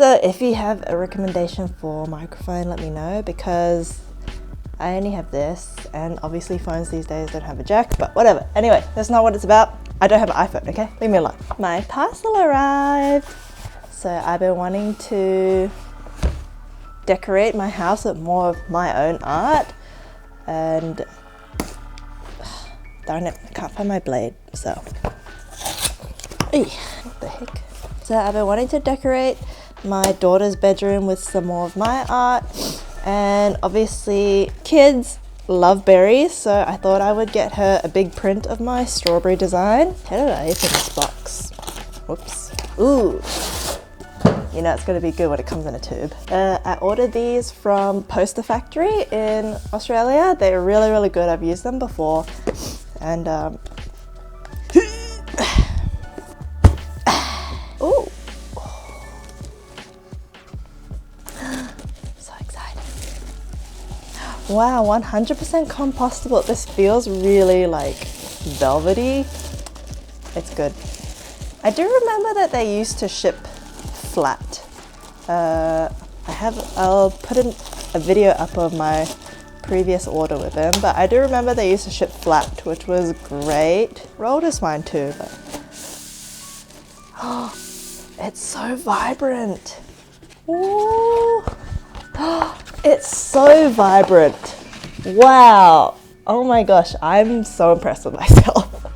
So if you have a recommendation for microphone, let me know, because I only have this, and obviously phones these days don't have a jack, but whatever. Anyway, that's not what it's about. I don't have an iPhone, okay? Leave me alone. My parcel arrived. So I've been wanting to decorate my house with more of my own art, and darn it, I can't find my blade, so. Eey, what the heck? So I've been wanting to decorate my daughter's bedroom with some more of my art, and obviously kids love berries, so I thought I would get her a big print of my strawberry design. How did I open this box? Whoops. Ooh. You know it's going to be good when it comes in a tube. I ordered these from Poster Factory in Australia. They're really, really good. I've used them before. And ooh. So exciting. Wow, 100% compostable. This feels really like velvety. It's good. I do remember that they used to ship flat. I'll put a video up of my previous order with them, but I do remember they used to ship flat, which was great. Rolled is fine too, but oh, it's so vibrant. Ooh. It's so vibrant. Wow. Oh my gosh, I'm so impressed with myself.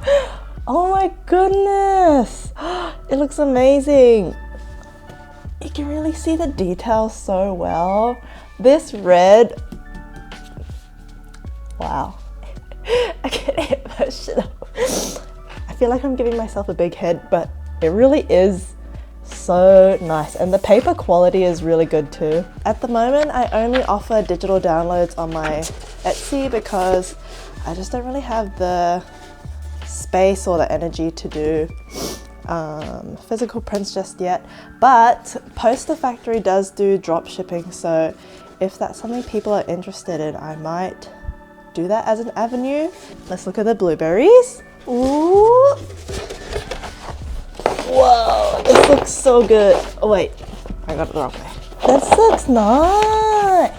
Oh my goodness. It looks amazing. You can really see the details so well. This red, wow. I get emotional. I feel like I'm giving myself a big head, but it really is so nice. And the paper quality is really good too. At the moment, I only offer digital downloads on my Etsy because I just don't really have the space or the energy to do physical prints just yet, but Poster Factory does do drop shipping, so if that's something people are interested in, I might do that as an avenue. Let's look at the blueberries. Ooh. Whoa, this looks so good. Oh wait, I got it the wrong way. This looks nice.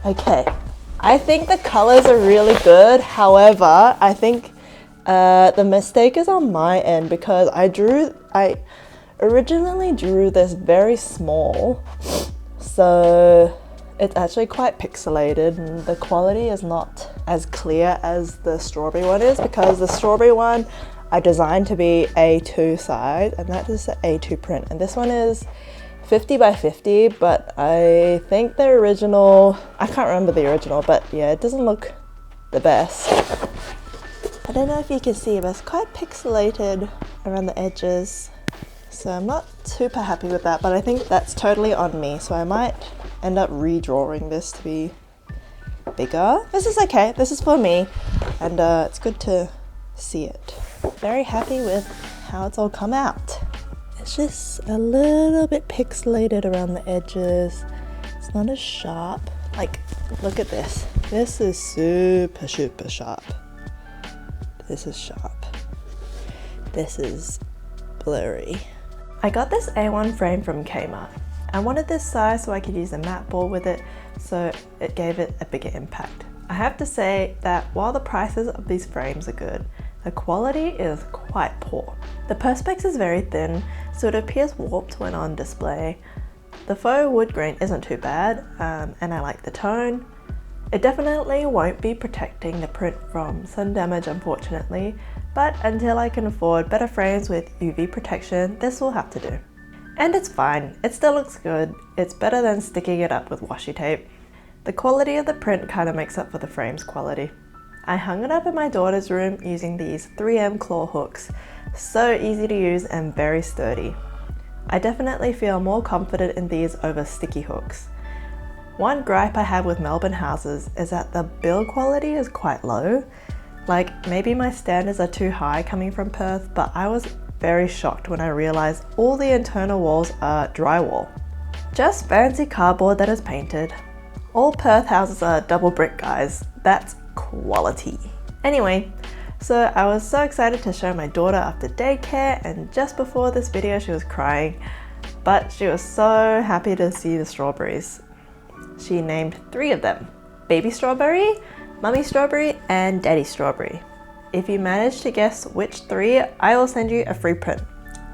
Okay, I think the colors are really good. However, I think the mistake is on my end, because I originally drew this very small, so it's actually quite pixelated and the quality is not as clear as the strawberry one is, because the strawberry one I designed to be A2 size, and that is the A2 print, and this one is 50 by 50, but I think the original, I can't remember the original, but yeah, it doesn't look the best. I don't know if you can see, but it's quite pixelated around the edges. So I'm not super happy with that, but I think that's totally on me. So I might end up redrawing this to be bigger. This is okay, this is for me. And it's good to see it. Very happy with how it's all come out. It's just a little bit pixelated around the edges. It's not as sharp. Like, look at this. This is super, super sharp. This is sharp. This is blurry. I got this A1 frame from Kmart. I wanted this size so I could use a matte ball with it, so it gave it a bigger impact. I have to say that while the prices of these frames are good, the quality is quite poor. The perspex is very thin, so it appears warped when on display. The faux wood grain isn't too bad, and I like the tone. It definitely won't be protecting the print from sun damage, unfortunately, but until I can afford better frames with UV protection, this will have to do. And it's fine, it still looks good. It's better than sticking it up with washi tape. The quality of the print kind of makes up for the frame's quality. I hung it up in my daughter's room using these 3M claw hooks. So easy to use and very sturdy. I definitely feel more confident in these over sticky hooks. One gripe I have with Melbourne houses is that the build quality is quite low. Like, maybe my standards are too high coming from Perth, but I was very shocked when I realized all the internal walls are drywall. Just fancy cardboard that is painted. All Perth houses are double brick, guys. That's quality. Anyway, so I was so excited to show my daughter after daycare, and just before this video she was crying. but she was so happy to see the strawberries. She named 3 of them: Baby Strawberry, Mummy Strawberry, and Daddy Strawberry. If you manage to guess which 3, I will send you a free print.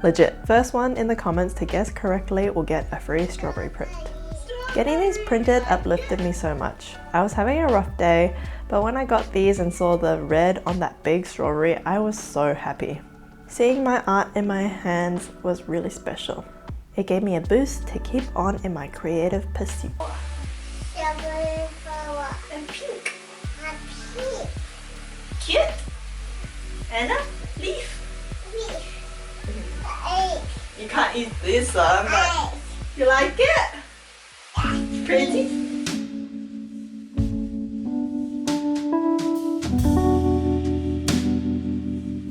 Legit, first one in the comments to guess correctly will get a free strawberry print. Getting these printed uplifted me so much. I was having a rough day, but when I got these and saw the red on that big strawberry, I was so happy. Seeing my art in my hands was really special. It gave me a boost to keep on in my creative pursuit. Strawberry flower. And pink. And pink. Cute! And a leaf. Leaf. Egg. You can't eat this one, but you like it? Pretty?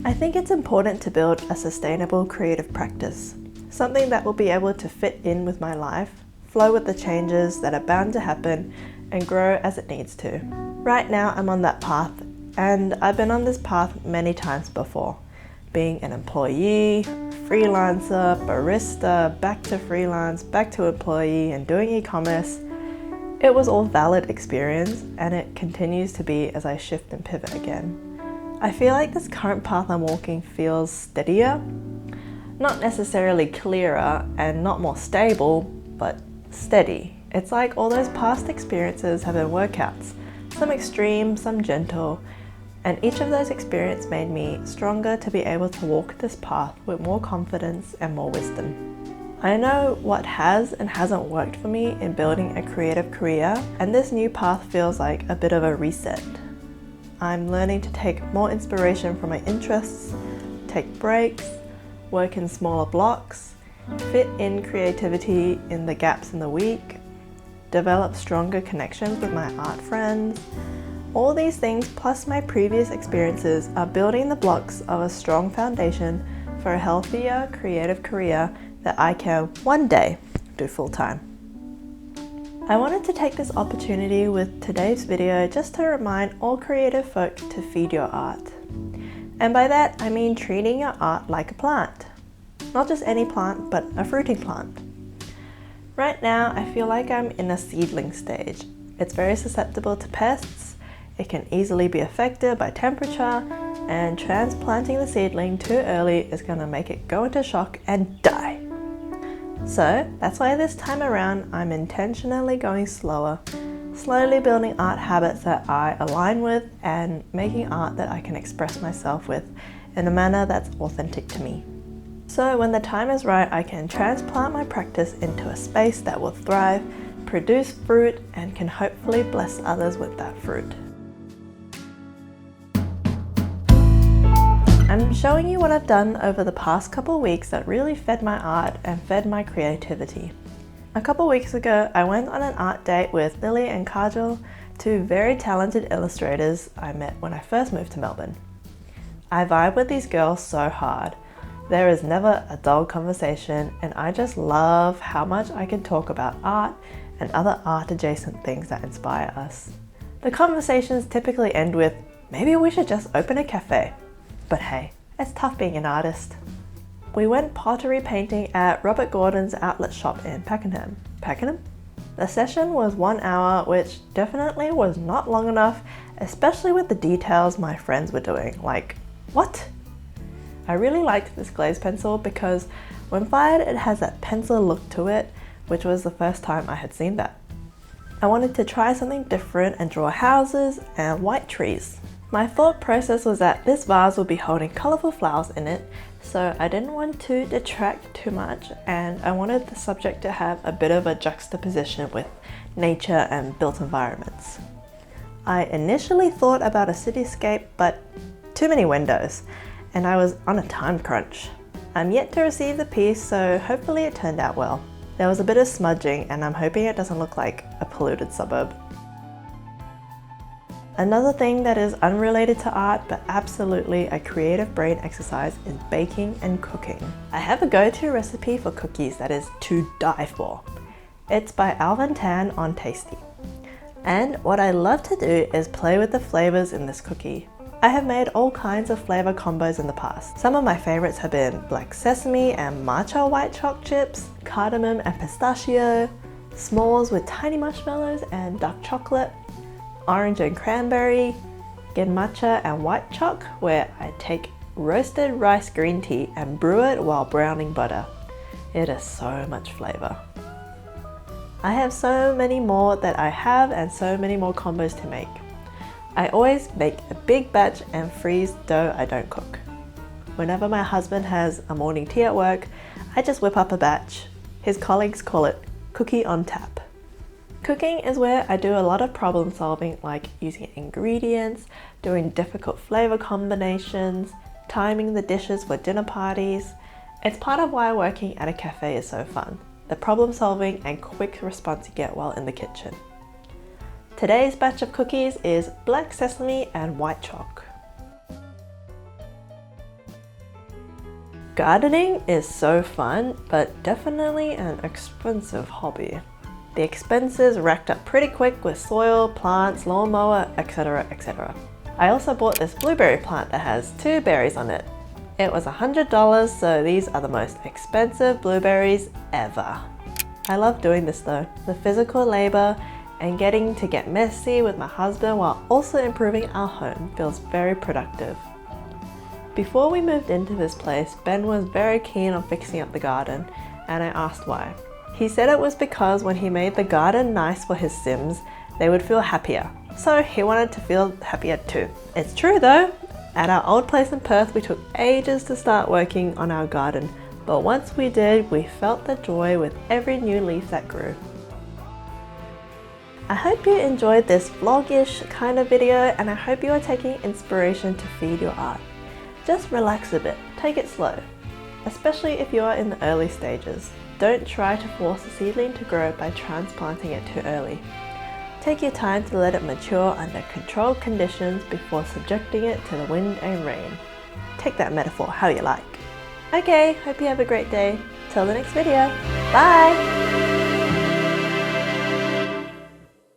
I think it's important to build a sustainable creative practice, something that will be able to fit in with my life, flow with the changes that are bound to happen, and grow as it needs to. Right now I'm on that path, and I've been on this path many times before. Being an employee, freelancer, barista, back to freelance, back to employee, and doing e-commerce. It was all valid experience, and it continues to be as I shift and pivot again. I feel like this current path I'm walking feels steadier, not necessarily clearer and not more stable, but steady. It's like all those past experiences have been workouts, some extreme, some gentle, and each of those experiences made me stronger to be able to walk this path with more confidence and more wisdom. I know what has and hasn't worked for me in building a creative career, and this new path feels like a bit of a reset. I'm learning to take more inspiration from my interests, take breaks, work in smaller blocks, fit in creativity in the gaps in the week, develop stronger connections with my art friends. All these things plus my previous experiences are building the blocks of a strong foundation for a healthier creative career that I can one day do full time. I wanted to take this opportunity with today's video just to remind all creative folk to feed your art. And by that I mean treating your art like a plant. Not just any plant, but a fruiting plant. Right now I feel like I'm in a seedling stage. It's very susceptible to pests. It can easily be affected by temperature, and transplanting the seedling too early is going to make it go into shock and die. So that's why this time around I'm intentionally going slower, slowly building art habits that I align with and making art that I can express myself with in a manner that's authentic to me. So when the time is right, I can transplant my practice into a space that will thrive, produce fruit, and can hopefully bless others with that fruit. I'm showing you what I've done over the past couple weeks that really fed my art and fed my creativity. A couple weeks ago, I went on an art date with Lily and Kajal, 2 very talented illustrators I met when I first moved to Melbourne. I vibe with these girls so hard. There is never a dull conversation, and I just love how much I can talk about art and other art adjacent things that inspire us. The conversations typically end with, maybe we should just open a cafe. But hey, it's tough being an artist. We went pottery painting at Robert Gordon's outlet shop in Pakenham. Pakenham? The session was 1 hour, which definitely was not long enough, especially with the details my friends were doing. Like, what? I really liked this glaze pencil because when fired it has that pencil look to it, which was the first time I had seen that. I wanted to try something different and draw houses and white trees. My thought process was that this vase would be holding colourful flowers in it, so I didn't want to detract too much, and I wanted the subject to have a bit of a juxtaposition with nature and built environments. I initially thought about a cityscape, but too many windows, and I was on a time crunch. I'm yet to receive the piece, so hopefully it turned out well. There was a bit of smudging, and I'm hoping it doesn't look like a polluted suburb. Another thing that is unrelated to art but absolutely a creative brain exercise is baking and cooking. I have a go-to recipe for cookies that is to die for. It's by Alvin Tan on Tasty. And what I love to do is play with the flavors in this cookie. I have made all kinds of flavor combos in the past. Some of my favorites have been black sesame and matcha white choc chips, cardamom and pistachio, s'mores with tiny marshmallows and dark chocolate, orange and cranberry, matcha and white choc, where I take roasted rice green tea and brew it while browning butter. It is so much flavor. I have so many more that I have and so many more combos to make. I always make a big batch and freeze dough I don't cook. Whenever my husband has a morning tea at work, I just whip up a batch. His colleagues call it cookie on tap. Cooking is where I do a lot of problem solving, like using ingredients, doing difficult flavor combinations, timing the dishes for dinner parties. It's part of why working at a cafe is so fun, the problem solving and quick response you get while in the kitchen. Today's batch of cookies is black sesame and white choc. Gardening is so fun, but definitely an expensive hobby. The expenses racked up pretty quick with soil, plants, lawnmower, etc, etc. I also bought this blueberry plant that has 2 berries on it. It was $100, so these are the most expensive blueberries ever. I love doing this though. The physical labor and getting to get messy with my husband while also improving our home feels very productive. Before we moved into this place, Ben was very keen on fixing up the garden, and I asked why. He said it was because when he made the garden nice for his Sims, they would feel happier. So he wanted to feel happier too. It's true though. At our old place in Perth, we took ages to start working on our garden, but once we did, we felt the joy with every new leaf that grew. I hope you enjoyed this vlog-ish kind of video, and I hope you are taking inspiration to feed your art. Just relax a bit, take it slow, especially if you are in the early stages. Don't try to force a seedling to grow by transplanting it too early. Take your time to let it mature under controlled conditions before subjecting it to the wind and rain. Take that metaphor how you like. Okay, hope you have a great day. Till the next video. Bye!